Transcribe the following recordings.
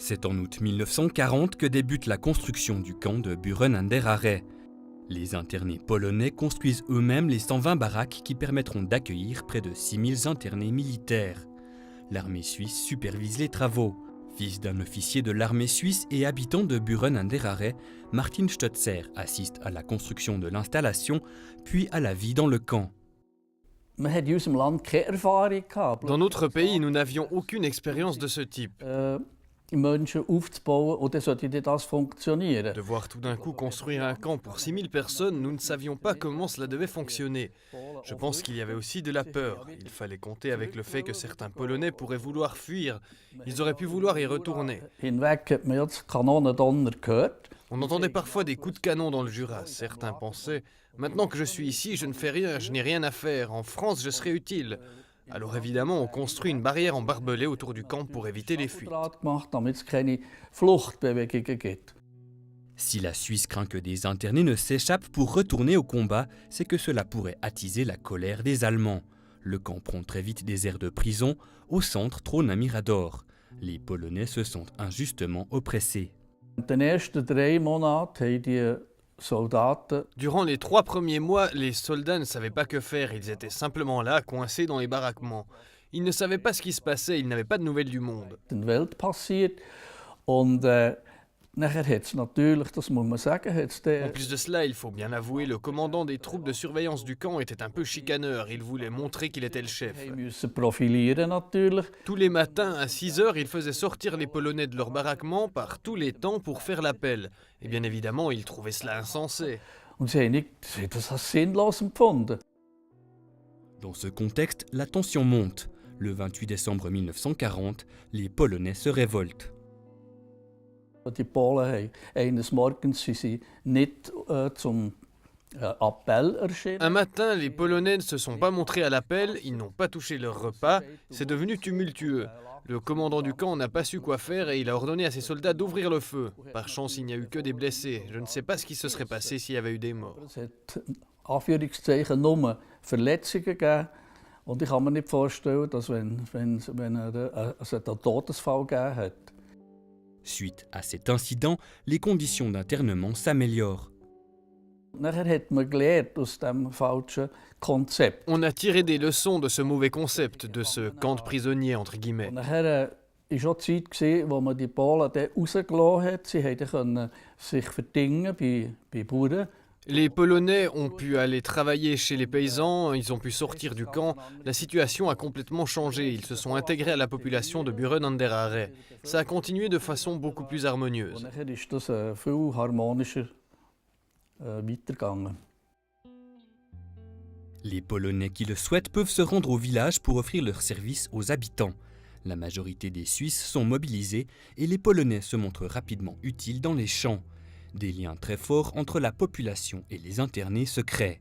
C'est en août 1940 que débute la construction du camp de Buren an der Aare. Les internés polonais construisent eux-mêmes les 120 baraques qui permettront d'accueillir près de 6000 internés militaires. L'armée suisse supervise les travaux. Fils d'un officier de l'armée suisse et habitant de Buren an der Aare, Martin Stutzer assiste à la construction de l'installation, puis à la vie dans le camp. Dans notre pays, nous n'avions aucune expérience de ce type. De voir tout d'un coup construire un camp pour 6000 personnes, nous ne savions pas comment cela devait fonctionner. Je pense qu'il y avait aussi de la peur. Il fallait compter avec le fait que certains Polonais pourraient vouloir fuir. Ils auraient pu vouloir y retourner. On entendait parfois des coups de canon dans le Jura. Certains pensaient « Maintenant que je suis ici, je ne fais rien, je n'ai rien à faire. En France, je serai utile. » Alors évidemment, on construit une barrière en barbelé autour du camp pour éviter les fuites. Si la Suisse craint que des internés ne s'échappent pour retourner au combat, c'est que cela pourrait attiser la colère des Allemands. Le camp prend très vite des airs de prison. Au centre trône un mirador. Les Polonais se sentent injustement oppressés. Durant les 3 premiers mois, les soldats ne savaient pas que faire. Ils étaient simplement là, coincés dans les baraquements. Ils ne savaient pas ce qui se passait, ils n'avaient pas de nouvelles du monde. En plus de cela, il faut bien l'avouer, le commandant des troupes de surveillance du camp était un peu chicaneur. Il voulait montrer qu'il était le chef. Tous les matins, à 6 heures, il faisait sortir les Polonais de leur baraquement par tous les temps pour faire l'appel. Et bien évidemment, ils trouvaient cela insensé. Dans ce contexte, la tension monte. Le 28 décembre 1940, les Polonais se révoltent. Un matin, les Polonais ne se sont pas montrés à l'appel, ils n'ont pas touché leur repas, c'est devenu tumultueux. Le commandant du camp n'a pas su quoi faire et il a ordonné à ses soldats d'ouvrir le feu. Par chance, il n'y a eu que des blessés. Je ne sais pas ce qui se serait passé s'il y avait eu des morts. Suite à cet incident, les conditions d'internement s'améliorent. On a tiré des leçons de ce mauvais concept, de ce camp de prisonniers, entre guillemets. Les Polonais ont pu aller travailler chez les paysans, ils ont pu sortir du camp. La situation a complètement changé, ils se sont intégrés à la population de Buren an der Aare. Ça a continué de façon beaucoup plus harmonieuse. Les Polonais qui le souhaitent peuvent se rendre au village pour offrir leurs services aux habitants. La majorité des Suisses sont mobilisés et les Polonais se montrent rapidement utiles dans les champs. Des liens très forts entre la population et les internés se créent.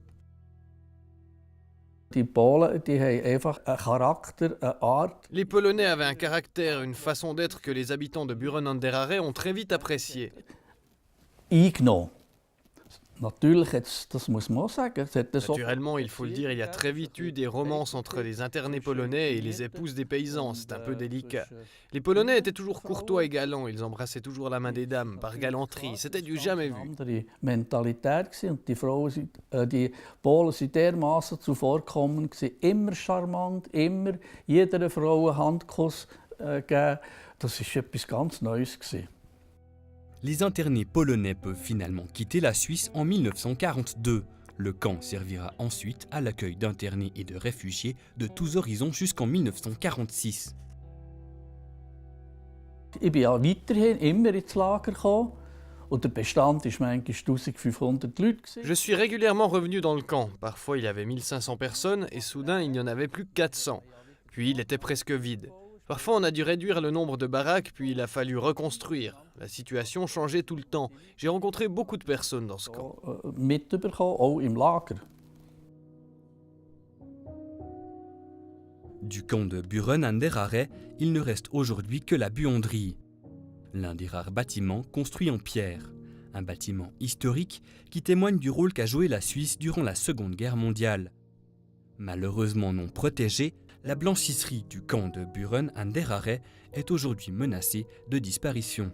Les Polonais avaient un caractère, une façon d'être que les habitants de Buren an der Aare ont très vite apprécié. Naturellement, il faut le dire, il y a très vite eu des romances entre les internés polonais et les épouses des paysans, c'est un peu délicat. Les Polonais étaient toujours courtois et galants, ils embrassaient toujours la main des dames, par galanterie, c'était du jamais vu. Les internés polonais peuvent finalement quitter la Suisse en 1942. Le camp servira ensuite à l'accueil d'internés et de réfugiés de tous horizons jusqu'en 1946. Je suis régulièrement revenu dans le camp. Parfois il y avait 1500 personnes et soudain il n'y en avait plus que 400. Puis il était presque vide. Parfois on a dû réduire le nombre de baraques, puis il a fallu reconstruire. La situation changeait tout le temps. J'ai rencontré beaucoup de personnes dans ce camp. Du camp de Buren an der Aare, il ne reste aujourd'hui que la buanderie. L'un des rares bâtiments construits en pierre. Un bâtiment historique qui témoigne du rôle qu'a joué la Suisse durant la Seconde Guerre mondiale. Malheureusement non protégé, la blanchisserie du camp de Buren an der Aare est aujourd'hui menacée de disparition.